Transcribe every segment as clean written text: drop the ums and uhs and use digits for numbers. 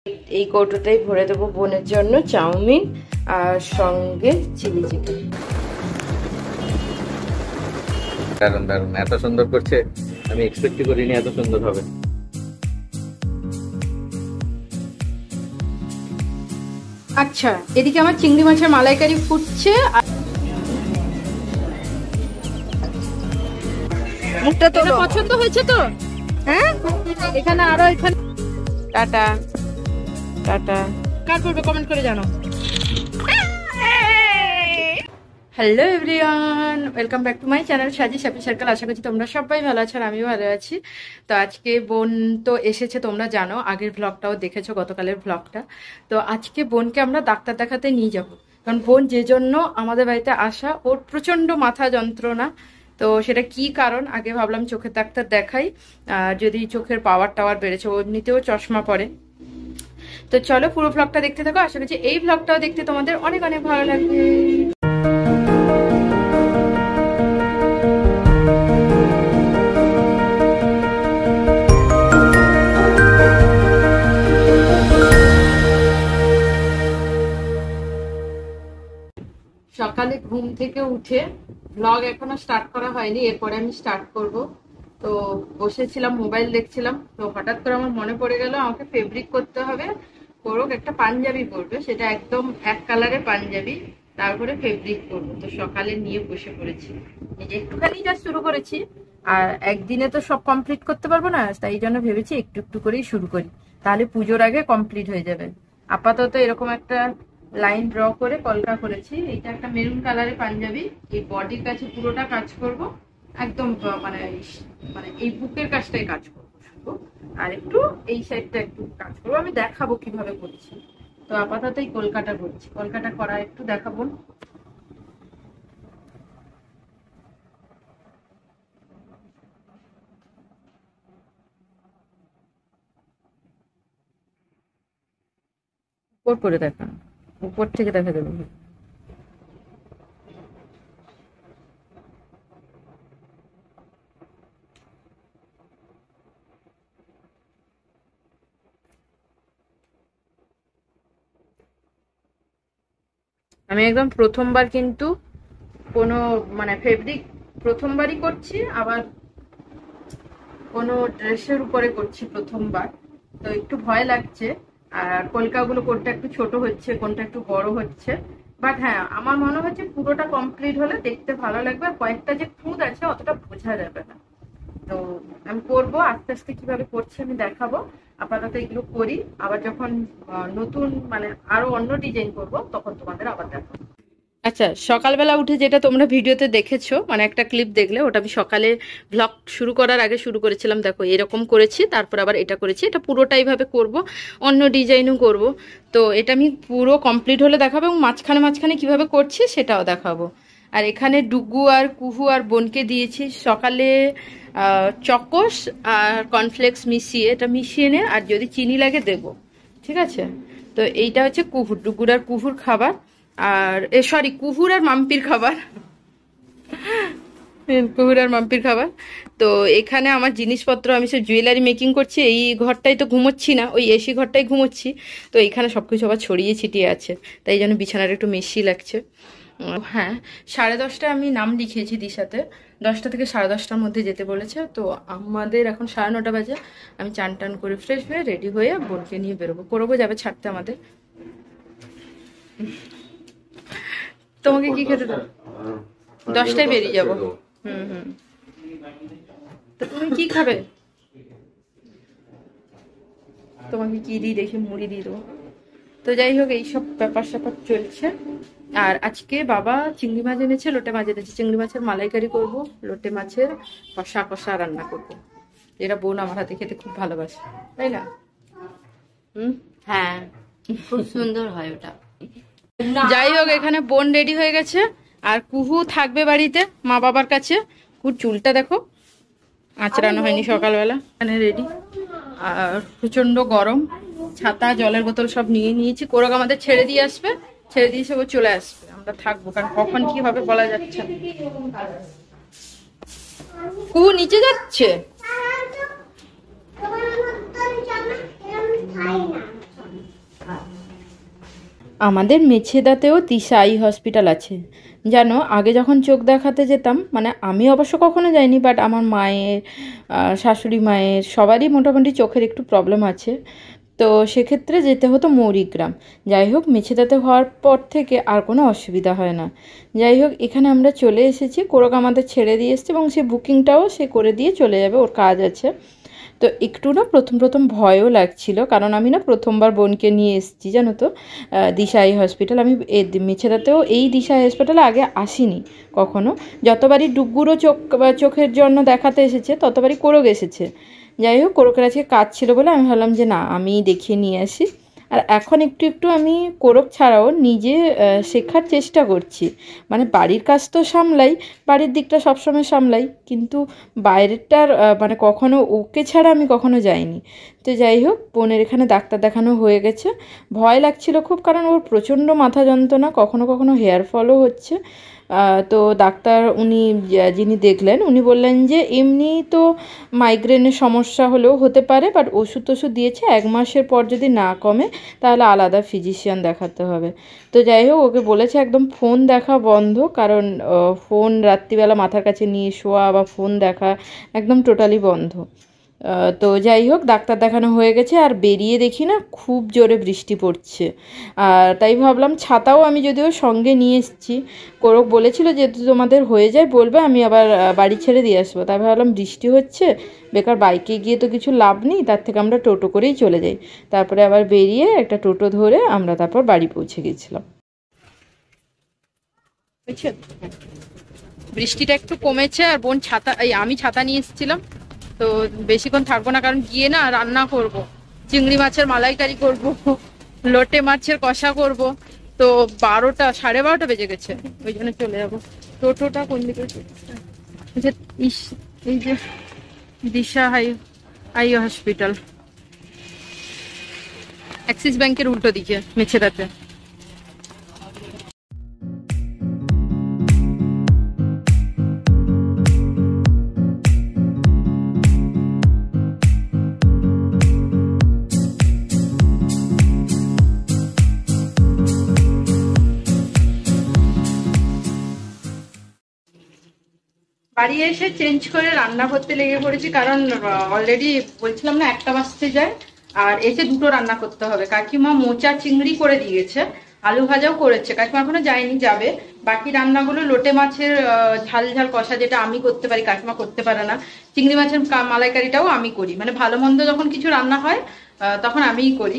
এই কৌটোটাই ভরে দেবো বোনের জন্য চাউমিন আর সঙ্গে চিলি চিকেন। দারুন দারুন, এত সুন্দর করছে, আমি এক্সপেক্ট করিনি এত সুন্দর হবে। আচ্ছা, এদিকে আমার চিংড়ি মাছের মালাইকারি ফুটছে। মুখটা তো পছন্দ হয়েছে তো? হ্যাঁ, এখানে আরো এখানে টাটা টাটা কার করবে কমেন্ট করে জানো। Hello everyone, welcome back to my channel সাজি হ্যাপি সার্কেল। আশা করছি তোমরা সবাই ভালো আছো আর আমিও ভালো আছি। তো আজকে বোন তো এসেছে, তোমরা জানো, আগের ব্লগটাও দেখেছো, গতকালের ব্লগটা। তো আজকে বোনকে আমরা ডাক্তার দেখাতে নিয়ে যাব, কারণ বোন যে জন্য আমাদের বাড়িতে আসা, ওর প্রচণ্ড মাথা যন্ত্রণা। তো সেটা কি কারণ, আগে ভাবলাম চোখের ডাক্তার দেখাই, যদি চোখের পাওয়ার টাওয়ার বেড়েছে, ও এমনিতেও চশমা পরে। তো চলো পুরো ব্লগটা দেখতে থাকো, আশা করছি এই ব্লগটাও দেখতে তোমাদের অনেক অনেক ভালো লাগবে। সকালে ঘুম থেকে উঠে ব্লগ এখনো স্টার্ট করা হয়নি, এরপরে আমি স্টার্ট করব। তো বসেছিলাম, মোবাইল দেখছিলাম, তো হঠাৎ করে আমার মনে পড়ে গেল আমাকে ফেব্রিক করতে হবে। করুক, একটা পাঞ্জাবি পরবে, সেটা একদম এক কালারের পাঞ্জাবি, তারপরে ফেব্রিক করবো। তো সকালে নিয়ে বসে পড়েছি, নিজে একটুখানি যা শুরু করেছি, আর একদিনে তো সব কমপ্লিট করতে পারবো না, তাই জন্য ভেবেছি একটু একটু করেই শুরু করি, তাহলে পুজোর আগে কমপ্লিট হয়ে যাবে। আপাতত এরকম একটা লাইন ড্র করে কলকা করেছি। এটা একটা মেরুন কালারের পাঞ্জাবি, এই বডির কাছে পুরোটা কাজ করব, একদম মানে মানে এই বুকের কাজটাই কাজ করবো শুধু, আর একটু এই সাইডটা একটু কাজ করবো, আমি দেখাবো কিভাবে করেছি। তো আপাতত এই কলকাটা করছি, কলকাটা করা একটু দেখাবো। উপর করে দেখা, উপর থেকে দেখা দেবো। আমি একদম প্রথমবার কিন্তু কোনো মানে ফেব্রিক প্রথমবারই করছি, আবার কোনো ড্রেসের উপরে করছি প্রথমবার, তো একটু ভয় লাগছে। আর কলকাগুলো কোনটা একটু ছোট হচ্ছে, কোনটা একটু বড় হচ্ছে, বাট হ্যাঁ আমার মনে হচ্ছে পুরোটা কমপ্লিট হলে দেখতে ভালো লাগবে, আর কয়েকটা যে খুঁত আছে অতটা বোঝা যাবে না। তো আমি করবো আস্তে আস্তে, কিভাবে করছি আমি দেখাবো। আপাতত এগুলো করি, আবার যখন নতুন মানে আরো অন্য ডিজাইন করবো তখন তোমাদের আবার দেখাবো। আচ্ছা, সকালবেলা উঠে যেটা তোমরা ভিডিওতে দেখেছো, মানে একটা ক্লিপ দেখলে, ওটা আমি সকালে ব্লগ শুরু করার আগে শুরু করেছিলাম। দেখো এরকম করেছি, তারপর আবার এটা করেছি, এটা পুরোটা এইভাবে করবো, অন্য ডিজাইনও করব। তো এটা আমি পুরো কমপ্লিট হলে দেখাবো, এবং মাঝখানে মাঝখানে কিভাবে করছি সেটাও দেখাবো। আর এখানে ডুগু আর কুহু আর বোনকে দিয়েছি সকালে চকোস আর কর্নফ্লেক্স মিশিয়ে, এটা মিশিয়ে নে, আর যদি চিনি লাগে দেবো, ঠিক আছে। তো এইটা হচ্ছে কুহুর, ডুগুর আর কুহুর খাবার, আর সরি কুহুর আর মাম্পির খাবার, কুহুর আর মাম্পির খাবার। তো এখানে আমার জিনিসপত্র, আমি সব জুয়েলারি মেকিং করছি, এই ঘরটাই তো ঘুমোচ্ছি না, ওই এসি ঘরটাই ঘুমোচ্ছি। তো এইখানে সবকিছু আবার ছড়িয়ে ছিটিয়ে আছে, তাই জন্য বিছানাটা একটু মেশি লাগছে। হ্যাঁ, 10:30 আমি নাম লিখিয়েছি দিশাতে, 10টা থেকে 10:30টার মধ্যে যেতে বলেছে। তো আমাদের এখন 9:30 বাজে, আমি চান টান করে ফ্রেশ হয়ে রেডি হয়ে বোনকে নিয়ে বেরোবো, করবো যাবে ছাড়তে আমাদের। তোমাকে কি খেতে দাও? 10টায় বেরিয়ে যাবো। হুম, তো তুমি কি খাবে? তোমাকে কি দিই দেখি, মুড়ি দিয়ে দেবো। তো যাই হোক, এইসব ব্যাপার স্যাপার চলছে। আর আজকে বাবা চিংড়ি মাছ এনেছে, লোটে মাছ এনেছে, চিংড়ি মাছের মালাইকারি করব, লোটে মাছের কষা কষা রান্না করব, যেটা বোন আমার হাতে খেতে খুব ভালোবাসে, তাই না? হ্যাঁ, খুব সুন্দর হয় ওটা। যাই হোক, এখানে বোন রেডি হয়ে গেছে, আর কুহু থাকবে বাড়িতে মা বাবার কাছে। কুহুর চুলটা দেখো, আঁচড়ানো হয়নি সকালবেলা। এখানে রেডি, আর প্রচন্ড গরম, ছাতা জলের বোতল সব নিয়ে নিয়েছি। কোরক আমাদের ছেড়ে দিয়ে আসবে, ছেড়ে দিয়ে সব চলে আসবে, আমরা থাকবো, কারণ কখন কি হবে বলা যাচ্ছে না। কুহু নিচে যাচ্ছে, আমাদের মেছেদাতেও দিশা আই হসপিটাল আছে জানো। আগে যখন চোখ দেখাতে যেতাম, মানে আমি অবশ্য কখনো যাইনি, বাট আমার মায়ের, শাশুড়ি মায়ের সবারই মোটামুটি চোখের একটু প্রবলেম আছে, তো সেক্ষেত্রে যেতে হতো মৌরিগ্রাম। যাই হোক, মেছেদাতে হওয়ার পর থেকে আর কোনো অসুবিধা হয় না। যাই হোক, এখানে আমরা চলে এসেছি, কোরক আমাদের ছেড়ে দিয়ে এসছে এবং সে বুকিংটাও সে করে দিয়ে চলে যাবে, ওর কাজ আছে। তো একটু না প্রথম প্রথম ভয়ও লাগছিল, কারণ আমি না প্রথমবার বোনকে নিয়ে এসেছি জানো তো দিশা আই হসপিটাল। আমি মেছেদাতেও এই দিশা আই হসপিটালে আগে আসিনি কখনো। যতবারই ডুগুরও চোখের জন্য দেখাতে এসেছে, ততবারই কোরক এসেছে। যাই হোক, কোরকের আজকে কাজ ছিল বলে আমি ভাবলাম যে না, আমি দেখিয়ে নিয়ে আসি। আর এখন একটু একটু আমি কোরক ছাড়াও নিজে শেখার চেষ্টা করছি। মানে বাড়ির কাজ তো সামলাই, বাড়ির দিকটা সবসময় সামলাই, কিন্তু বাইরেরটার মানে কখনো ওকে ছাড়া আমি কখনো যাইনি। তো যাই হোক, বোনের এখানে ডাক্তার দেখানো হয়ে গেছে। ভয় লাগছিল খুব, কারণ ওর প্রচণ্ড মাথা যন্ত্রণা, কখনো কখনো হেয়ার ফলও হচ্ছে। তো ডাক্তার উনি যিনি দেখলেন, উনি বললেন যে এমনি তো মাইগ্রেনের সমস্যা হলেও হতে পারে, বাট ওষুধ টষুধ দিয়েছে, 1 মাসের পর যদি না কমে তাহলে আলাদা ফিজিশিয়ান দেখাতে হবে। তো যাই হোক, ওকে বলেছে একদম ফোন দেখা বন্ধ, কারণ ফোন রাত্রিবেলা মাথার কাছে নিয়ে শোয়া বা ফোন দেখা একদম টোটালি বন্ধ। তো যাই হোক, ডাক্তার দেখানো হয়ে গেছে, আর বেরিয়ে দেখি না খুব জোরে বৃষ্টি পড়ছে। আর তাই ভাবলাম ছাতাও আমি যদিও সঙ্গে নিয়ে এসেছি, কোরক বলেছিল যে তোমাদের হয়ে যায় বলবে, আমি আবার বাড়ি ছেড়ে দিয়ে আসবো। তাই ভাবলাম বৃষ্টি হচ্ছে, বেকার বাইকে গিয়ে তো কিছু লাভ নেই, তার থেকে আমরা টোটো করেই চলে যাই। তারপরে আবার বেরিয়ে একটা টোটো ধরে আমরা তারপর বাড়ি পৌঁছে গেছিলাম। বুঝছেন, বৃষ্টিটা একটু কমেছে, আর বোন ছাতা, আমি ছাতা নিয়ে এসেছিলাম। তো বেশিক্ষণ থাকবো না, কারণ গিয়ে না রান্না করব, চিংড়ি মাছের মালাইকারি করব, লোটে মাছের কষা করব। তো 12টা, 12:30 বেজে গেছে, ওই জন্য চলে যাবো। টোটোটা কোন দিকে? এই যে দিশা আই হসপিটাল, অ্যাক্সিস ব্যাংকের উল্টো দিকে মেছেদাতে। বাড়ি এসে চেঞ্জ করে রান্না করতে লেগে পড়েছি, কারণ অলরেডি বলছিলাম না 1টা বাজতে যায়, আর এসে 2টো রান্না করতে হবে। কাকিমা মোচা চিংড়ি করে দিয়েছে, আলু ভাজাও করেছে, কাকিমা এখনো যায়নি, যাবে। বাকি রান্নাগুলো লোটে মাছের ঝাল ঝাল কষা, যেটা আমি করতে পারি, কাকিমা করতে পারে না। চিংড়ি মাছের মালাইকারিটাও আমি করি, মানে ভালো মন্দ যখন কিছু রান্না হয় তখন আমিই করি।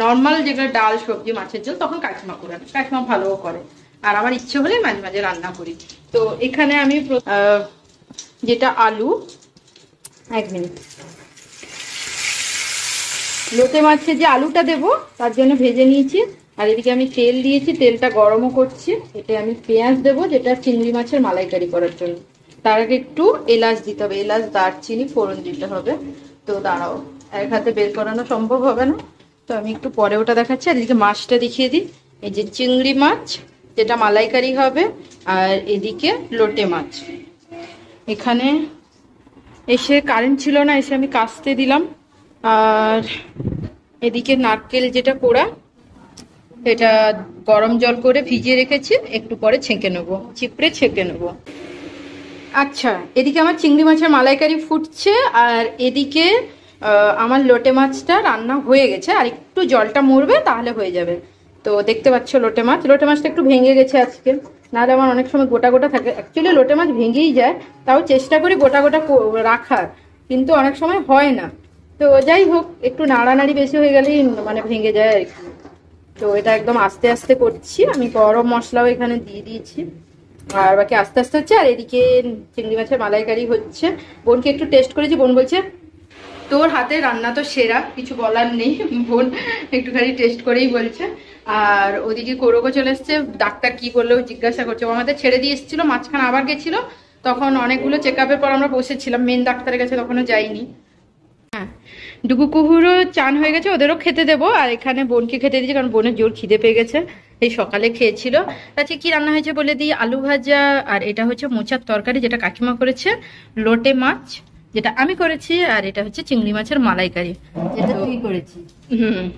নর্মাল যেগুলো ডাল সবজি মাছের ঝোল তখন কাকিমা করে, কাকিমা ভালোও করে। আর আমার ইচ্ছে হলে মাঝে মাঝে রান্না করি। তো এখানে আমি যেটা আলু, 1 মিনিট, লোটে মাছের যে আলুটা দেবো তার জন্য ভেজে নিয়েছি। আর এদিকে আমি তেল দিয়েছি, তেলটা গরমও করছি। এতে আমি পেঁয়াজ দেবো, যেটা চিংড়ি মাছের মালাইকারি করার জন্য। তার আগে একটু এলাচ দিতে হবে, এলাচ দারচিনি ফোড়ন দিতে হবে। তো দাঁড়াও, এক হাতে বের করানো সম্ভব হবে না, তো আমি একটু পরে ওটা দেখাচ্ছি। আর এদিকে মাছটা দেখিয়ে দিই, এই যে চিংড়ি মাছ যেটা মালাইকারি হবে, আর এদিকে লোটে মাছ। এখানে এসে কারেন্ট ছিল না, এসে আমি কাস্তে দিলাম। আর এদিকে নারকেল যেটা কোড়া, এটা গরম জল করে ভিজিয়ে রেখেছি, একটু পরে ছেঁকে নেবো, চিপড়ে ছেঁকে নেবো। আচ্ছা, এদিকে আমার চিংড়ি মাছের মালাইকারি ফুটছে, আর এদিকে আমার লোটে মাছটা রান্না হয়ে গেছে, আর একটু জলটা মরবে তাহলে হয়ে যাবে। তো দেখতে পাচ্ছ লোটে মাছটা একটু ভেঙে গেছে আজকে, নাহলে আমার অনেক সময় গোটা গোটা থাকে। অ্যাকচুয়ালি লোটে মাছ ভেঙেই যায়, তাও চেষ্টা করি গোটা গোটা রাখার, কিন্তু অনেক সময় হয় না। তো যাই হোক, একটু নাড়ানাড়ি বেশি হয়ে গেলেই মানে ভেঙে যায় আর কি। তো এটা একদম আস্তে আস্তে করছি, আমি গরম মশলাও এখানে দিয়ে দিয়েছি, আর বাকি আস্তে আস্তে হচ্ছে। আর এদিকে চিংড়ি মাছের মালাইকারি হচ্ছে। বোনকে একটু টেস্ট করেছি, বোন বলছে তোর হাতে রান্না তো সেরা, কিছু বলার নেই। বোন একটুখানি টেস্ট করেই বলছে। আর ওদিকে কোরকও চলে এসছে, ডাক্তার কি বললো জিজ্ঞাসা করছে। ও আমাদের ছেড়ে দিয়ে এসেছিল, মাঝখানে আবার গেছিল, তখন অনেকগুলো চেক আপের পর আমরা বসেছিলাম, মেন ডাক্তারের কাছে তখনও যাইনি। হ্যাঁ, ডুগু কুহুরও চান হয়ে গেছে, ওদেরও খেতে দেবো। আর এখানে বোনকে খেতে দিয়েছি, কারণ বোনের জোর খিদে পেয়ে গেছে, এই সকালে খেয়েছিল। আচ্ছা, কি রান্না হয়েছে বলে দিই, আলু ভাজা, আর এটা হচ্ছে মোচার তরকারি যেটা কাকিমা করেছে, লোটে মাছ যেটা আমি করেছি, আর এটা হচ্ছে চিংড়ি মাছের মালাইকারি যেটা তুই করেছিস।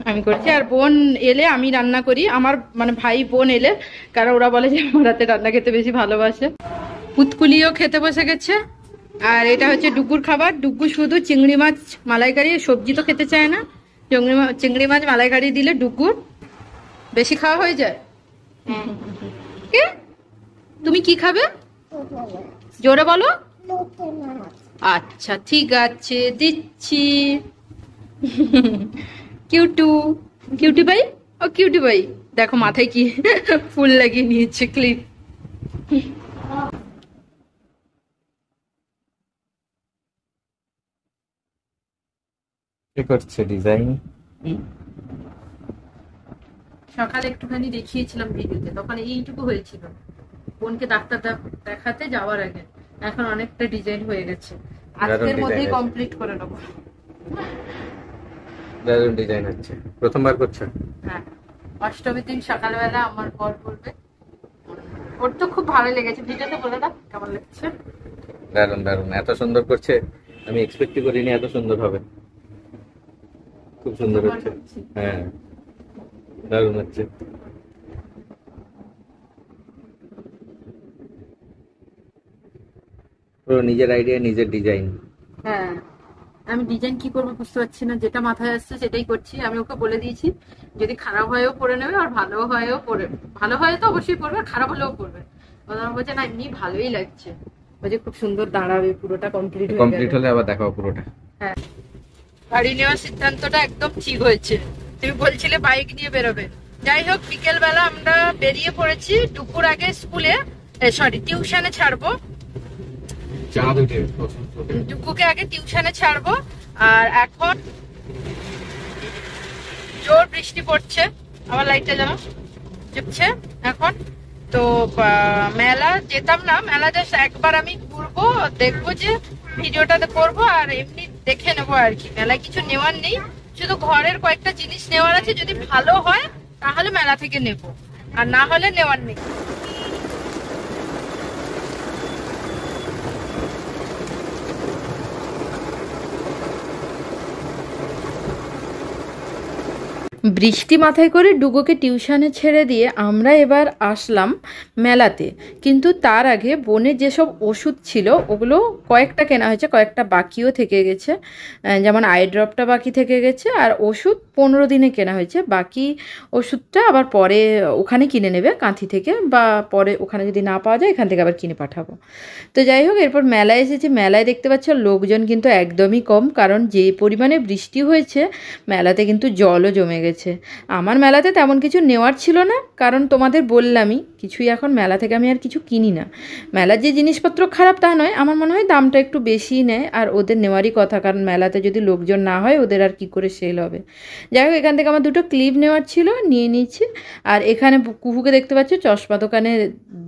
আমি করছি। আর বোন এলে আমি রান্না করি, আমার মানে ভাই বোন এলে, কারণ ওরা বলে যে আমার হাতে রান্না খেতে বেশি ভালোবাসে। পুতকুলিও খেতে বসে গেছে। আর এটা হচ্ছে ডুগুর খাবার। ডুগু শুধু চিংড়ি মাছ মালাইকারি, সবজি তো খেতে চায় না। চিংড়ি মাছ মালাইকারি দিলে ডুগুর বেশি খাওয়া হয়ে যায়। কে তুমি কি খাবে জোরে বলো? আচ্ছা ঠিক আছে, দিচ্ছি। কিউটু, কিউটি ভাই, ও কিউটি ভাই দেখো মাথায় কি ফুল লাগিয়ে নিয়েছে, ক্লিপ। কি করছে ডিজাইন? সকালে একটুখানি দেখিয়েছিলাম ভিডিওতে, তখন এইটুকু হয়েছিল বোনকে ডাক্তার দেখাতে যাওয়ার আগে। এখন অনেকটা ডিজাইন হয়ে গেছে, আজকের মধ্যেই কমপ্লিট করে নেবো। দারুণ ডিজাইন হচ্ছে, প্রথমবার করছো? হ্যাঁ, অষ্টমীর দিন সকালবেলা আমার বর করবে। ওর তো খুব ভালো লেগেছে, ভিডিওতে বলে দাও কেমন লাগছে। দারুণ দারুণ, এত সুন্দর করছে, আমি এক্সপেক্টই করিনি এত সুন্দর হবে। খুব সুন্দর হচ্ছে। হ্যাঁ, দারুণ হচ্ছে। পুরো নিজের আইডিয়া, নিজের ডিজাইন। হ্যাঁ, আমি ডিজাইন কি করবো বুঝতে পারছি না, যেটা মাথায় আসছে সেটাই করছি। আমি ওকে বলে দিয়েছি যদি খারাপ হয়েও পরে নেবে, আর ভালো হয়েও পরে, ভালো হয় তো অবশ্যই পরবে, খারাপ হলেও পরবে। ওরা বলছে না এমনি ভালোই লাগছে, বলছে খুব সুন্দর দাঁড়াবে, পুরোটা কমপ্লিট হলে আবার দেখাও পুরোটা। হ্যাঁ, গাড়ি নেওয়ার সিদ্ধান্তটা একদম ঠিক হয়েছে। তুমি বলছিলে বাইক নিয়ে বেরোবে, যাই হোক বিকেল বেলা আমরা বেরিয়ে পড়েছি। দুপুর আগে স্কুলে, সরি টিউশনে ছাড়বো, ডুকুকে আগে টিউশনে ছাড়বো। আর এখন জোর বৃষ্টি পড়ছে, আমার লাইটটা যেন চুপছে এখন। তো মেলা যেতাম না, মেলা জাস্ট একবার আমি ঘুরবো, দেখবো যে ভিডিওটা করবো আর এমনি দেখে নেবো আর কি। মেলায় কিছু নেওয়ার নেই, শুধু ঘরের কয়েকটা জিনিস নেওয়ার আছে, যদি ভালো হয় তাহলে মেলা থেকে নেবো, আর না হলে নেওয়ার নেই। বৃষ্টি মাথায় করে ডুগোকে টিউশনে ছেড়ে দিয়ে আমরা এবার আসলাম মেলাতে। কিন্তু তার আগে বোনের যেসব ওষুধ ছিল ওগুলো কয়েকটা কেনা হয়েছে, কয়েকটা বাকিও থেকে গেছে। যেমন আই ড্রপটা বাকি থেকে গেছে, আর ওষুধ 15 দিনে কেনা হয়েছে। বাকি ওষুধটা আবার পরে ওখানে কিনে নেবে কাঁথি থেকে, বা পরে ওখানে যদি না পাওয়া যায় এখান থেকে আবার কিনে পাঠাবো। তো যাই হোক, এরপর মেলায় এসেছি। মেলায় দেখতে পাচ্ছ লোকজন কিন্তু একদমই কম, কারণ যে পরিমাণে বৃষ্টি হয়েছে মেলাতে কিন্তু জলও জমে গেছে। আমার মেলাতে তেমন কিছু নেওয়ার ছিল না, কারণ তোমাদের বললামই কিছুই এখন মেলা থেকে আমি আর কিছু কিনি না। মেলার যে জিনিসপত্র খারাপ তা নয়, আমার মনে হয় দামটা একটু বেশিই নেয়, আর ওদের নেওয়ারই কথা, কারণ মেলাতে যদি লোকজন না হয় ওদের আর কি করে সেল হবে। যাই হোক, এখান থেকে আমার দুটো ক্লিপ নেওয়ার ছিল, নিয়ে নিচ্ছি। আর এখানে কুহুকে দেখতে পাচ্ছ চশমা দোকানে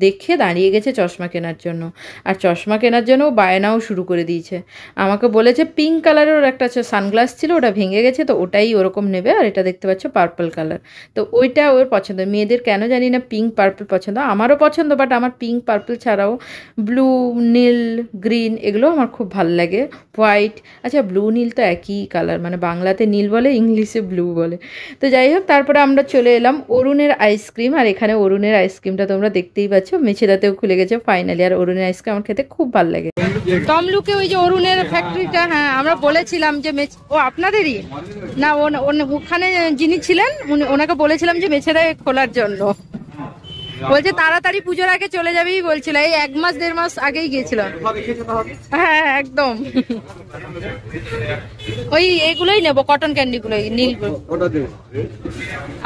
দেখে দাঁড়িয়ে গেছে চশমা কেনার জন্য, আর চশমা কেনার জন্য ও বায়নাও শুরু করে দিয়েছে। আমাকে বলেছে পিঙ্ক কালারের ওর একটা সানগ্লাস ছিল, ওটা ভেঙে গেছে, তো ওটাই ওরকম নেবে। আর এটা দেখতে পাচ্ছ পার্পল কালার, তো ওইটা ওর পছন্দ। মেয়েদের কেন জানি না পিঙ্ক পার্পল পছন্দ, আমারও পছন্দ, বাট আমার পিঙ্ক পার্পল ছাড়াও ব্লু, নীল, গ্রিন এগুলো আমার খুব ভালো লাগে, হোয়াইট। আচ্ছা, ব্লু নীল তো একই কালার, মানে বাংলাতে নীল বলে, ইংলিশে ব্লু বলে। তো যাই হোক, তারপরে আমরা চলে এলাম অরুণের আইসক্রিম। আর এখানে অরুণের আইসক্রিমটা তোমরা দেখতেই পাচ্ছ, মেছেদাতেও খুলে গেছে ফাইনালি। আর অরুণের আইসক্রিম আমার খেতে খুব ভালো লাগে। তমলুকে ওই যে অরুণের ফ্যাক্টরিটা, হ্যাঁ আমরা বলেছিলাম যে ও আপনাদেরই না, ওখানে যিনি ছিলেন ওনাকে বলেছিলাম যে মেছেদায় খোলার জন্য। বলছে তাড়াতাড়ি পুজোর আগে চলে যাবি বলছিল, এই 1 মাস 1.5 মাস আগেই গিয়েছিলাম। হ্যাঁ একদম, ওই এগুলোই নেবো, কটন ক্যান্ডি গুলোই নীল।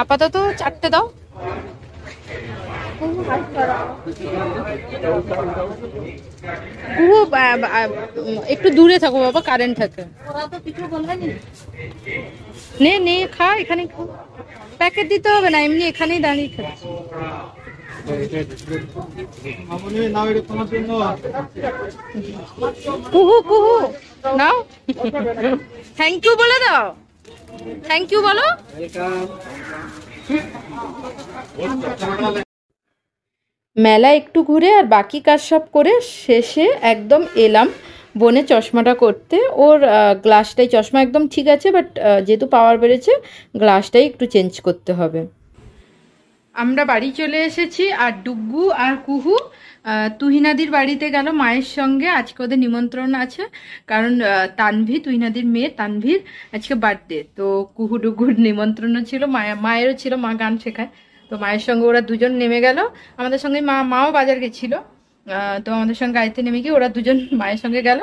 আপাতত 4টে দাও। একটু দূরে থাকো বাবা, কারেন্ট থাকে। নে নে খা, এখানে খা, প্যাকেট দিতে হবে না, এমনি এখানেই দাঁড়িয়ে খাচ্ছি। কুহু কুহু নাও, থ্যাংক ইউ বলে দাও, থ্যাংক ইউ বলো। মেলা একটু ঘুরে আর বাকি কাজ সব করে শেষে একদম এলাম বোনের চশমাটা করতে। ওর গ্লাসটাই, চশমা একদম ঠিক আছে, বাট যেহেতু পাওয়ার বেড়েছে গ্লাসটাই একটু চেঞ্জ করতে হবে। আমরা বাড়ি চলে এসেছি, আর ডুগ্গু আর কুহু তুহিনাদির বাড়িতে গেল মায়ের সঙ্গে। আজকে ওদের নিমন্ত্রণ আছে, কারণ তানভি, তুহিনাদির মেয়ে তানভীর আজকে বার্থডে। তো কুহু ডুগ্গুর নিমন্ত্রণও ছিল, মায়েরও ছিল, মা গান শেখায়। তো মায়ের সঙ্গে ওরা দুজন নেমে গেল, আমাদের সঙ্গে মাও বাজার গেছিল। তো আমাদের সঙ্গে গাড়িতে নেমে গিয়ে ওরা দুজন মায়ের সঙ্গে গেল।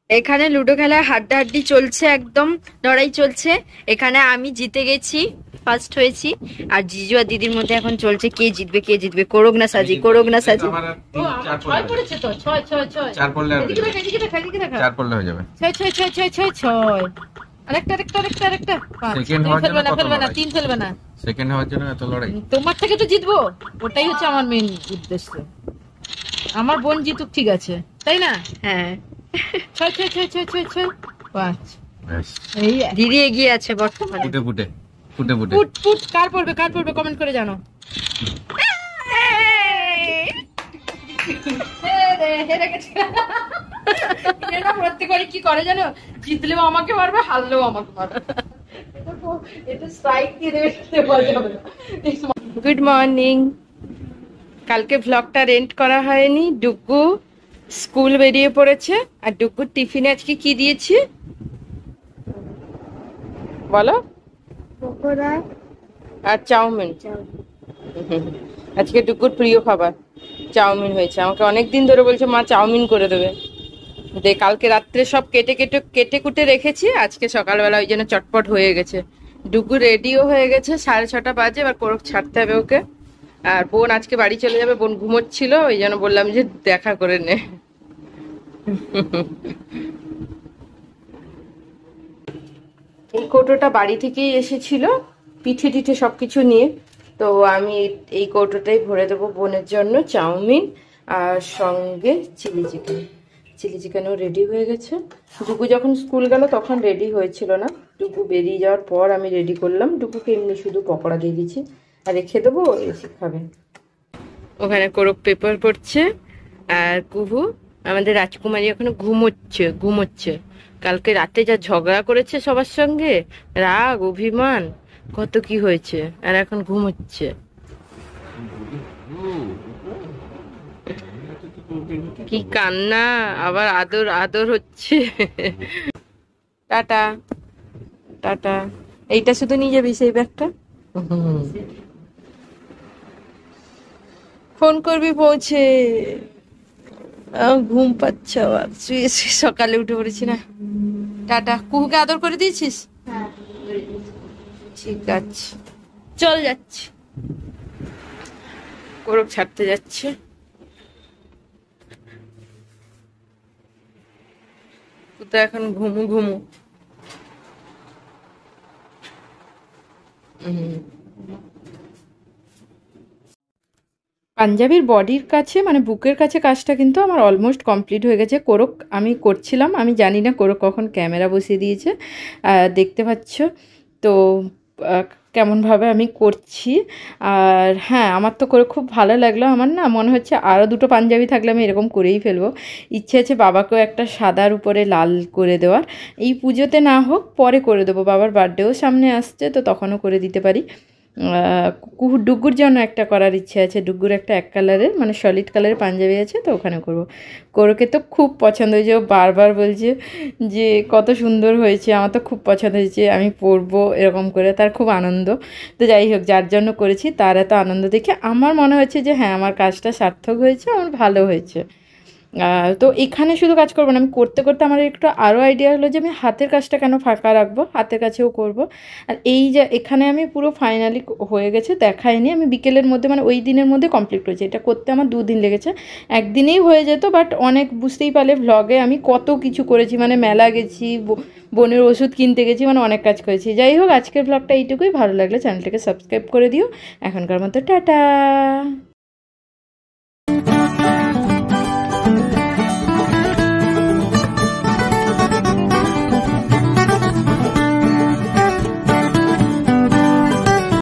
এখানে লুডো খেলায় হাড্ডাহাড্ডি চলছে, একদম লড়াই চলছে। এখানে আমি জিতে গেছি, ফার্স্ট হয়েছি। আর জিজু আর দিদির মধ্যে এখন চলছে কে জিতবে কে জিতবে। করুক না সাজি, করুক না সাজি। ছয় পড়েছে তো, ছয় ছয় ছয়, চার পড়লে এদিকে দেখা, এদিকে দেখা, এদিকে দেখা। চার পড়লে হয়ে যাবে। ছয় ছয় ছয় ছয় ছয় ছয়, আরেকটা আরেকটা আরেকটা আরেকটা, পাঁচ। Second দুই হওয়ার ফেলবে জন্য না, কত ফেলবে না, লড়াই? তিন ফেলবে না। সেকেন্ড হওয়ার জন্য এত লড়াই। তোমার থেকে তো জিতবো, ওটাই হচ্ছে আমার মেন উদ্দেশ্য। আমার বোন জিতুক, ঠিক আছে তাই না? হ্যাঁ, ছয় ছয় ছয় ছয় ছয় ছয়, পাঁচ। ব্যাস। এই দিদি এগিয়ে আছে বর্তমানে। ফুটে ফুটে ফুটে ফুটে। পুট পুট, কার পড়বে কার পড়বে কমেন্ট করে জানো। প্রত্যেকবারই কি করে জানো, জিতলেও আমাকে মারবে, হারলেও আমাকে মারবে। এটা স্ট্রাইক দিয়ে দেবে। Good morning. কালকে ভ্লগটা রেন্ট করা হয়নি, ডুগ্গু স্কুল বেরিয়ে পড়েছে। আর ডুগ্গুর টিফিনে আজকে কি দিয়েছি বলো? পকোড়া আর চাউমিন। আজকে ডুগ্গুর প্রিয় খাবার চাউমিন হয়েছে। আমাকে অনেক দিন ধরে বলছে মা চাউমিন করে দেবে। কালকে রাত্রে সব কেটে কেটে কেটে কুটে রেখেছি, আজকে সকালবেলা ওই জন্য চটপট হয়ে গেছে। ডুগ্গু রেডিও হয়ে গেছে, 6:30 বাজে, এবার কোরক ছাড়তে হবে ওকে। আর বোন আজকে বাড়ি চলে যাবে, বোন ঘুমোচ্ছিল, ওই জন্য বললাম যে দেখা করে নে। এই কৌটোটা বাড়ি থেকেই এসেছিল, পিঠে টিঠে সবকিছু নিয়ে। তো আমি এই কৌটোটাই ভরে দেবো বোনের জন্য চাউমিন, আর সঙ্গে চিলি চিকেন। চিলি চিকেনও রেডি হয়ে গেছে। ডুগু যখন স্কুল গেল তখন রেডি হয়েছিল না, ডুগু বেরিয়ে যাওয়ার পর আমি রেডি করলাম। ডুগুকে এমনি শুধু পকোড়া দিয়ে দিচ্ছি, আর রেখে দেবো, এসে খাবে। ওখানে কোরক পেপার পড়ছে, আর কুহু আমাদের রাজকুমারী এখনো ঘুমোচ্ছে। কালকে রাতে যা ঝগড়া করেছে সবার সঙ্গে, রাগ অভিমান কত কি হয়েছে, আর এখন ঘুমোচ্ছে। কি কান্না, আবার আদর আদর হচ্ছে। Tata tata. এইটা শুধু নিয়ে যাবি সেই ব্যাগটা, ফোন করবি পৌঁছে। ঘুম পাচ্ছে আবার, শুয়ে সকালে উঠে পড়েছি না। টাটা। কুহুকে আদর করে দিয়েছিস? ঠিক আছে, চল যাচ্ছি। কোরক ছাড়তে যাচ্ছে। তো এখন ঘুমু ঘুমু। পাঞ্জাবির বডির কাছে, মানে বুকের কাছে কাজটা কিন্তু আমার অলমোস্ট কমপ্লিট হয়ে গেছে। কোরক আমি করছিলাম, আমি জানি না কোরক কখন ক্যামেরা বসিয়ে দিয়েছে, দেখতে পাচ্ছ তো কেমনভাবে আমি করছি। আর হ্যাঁ, আমার তো করে খুব ভালো লাগলো। আমার না মনে হচ্ছে আরও দুটো পাঞ্জাবি থাকলে আমি এরকম করেই ফেলবো। ইচ্ছে আছে বাবাকেও একটা সাদার উপরে লাল করে দেওয়ার। এই পুজোতে না হোক পরে করে দেবো, বাবার বার্থডেও সামনে আসছে, তো তখনও করে দিতে পারি। ডুগ্গুর জন্য একটা করার ইচ্ছে আছে। ডুগ্গুর একটা এক কালারের, মানে সলিড কালারের পাঞ্জাবি আছে, তো ওখানে করব। কোরকে তো খুব পছন্দ হয়েছে, ও বারবার বলছে যে কত সুন্দর হয়েছে, আমার তো খুব পছন্দ হয়েছে, আমি পরবো এরকম করে, তার খুব আনন্দ। তো যাই হোক, যার জন্য করেছি তার এত আনন্দ দেখে আমার মনে হচ্ছে যে হ্যাঁ, আমার কাজটা সার্থক হয়েছে, আমার ভালো হয়েছে। তো এখানে শুধু কাজ করবো না, আমি করতে করতে আমার একটু আরও আইডিয়া হলো যে আমি হাতের কাজটা কেন ফাঁকা রাখবো, হাতের কাছেও করব। আর এই যে এখানে আমি পুরো ফাইনালি হয়ে গেছে, দেখাইনি আমি, বিকেলের মধ্যে মানে ওই দিনের মধ্যে কমপ্লিট করেছি। এটা করতে আমার 2 দিন লেগেছে, একদিনেই হয়ে যেত, বাট অনেক বুঝতেই পারলে ভ্লগে আমি কত কিছু করেছি, মানে মেলা গেছি, বোনের ওষুধ কিনতে গেছি, মানে অনেক কাজ করেছি। যাই হোক, আজকের ভ্লগটা এইটুকুই। ভালো লাগলে চ্যানেলটাকে সাবস্ক্রাইব করে দিও। এখনকার মতো টাটা।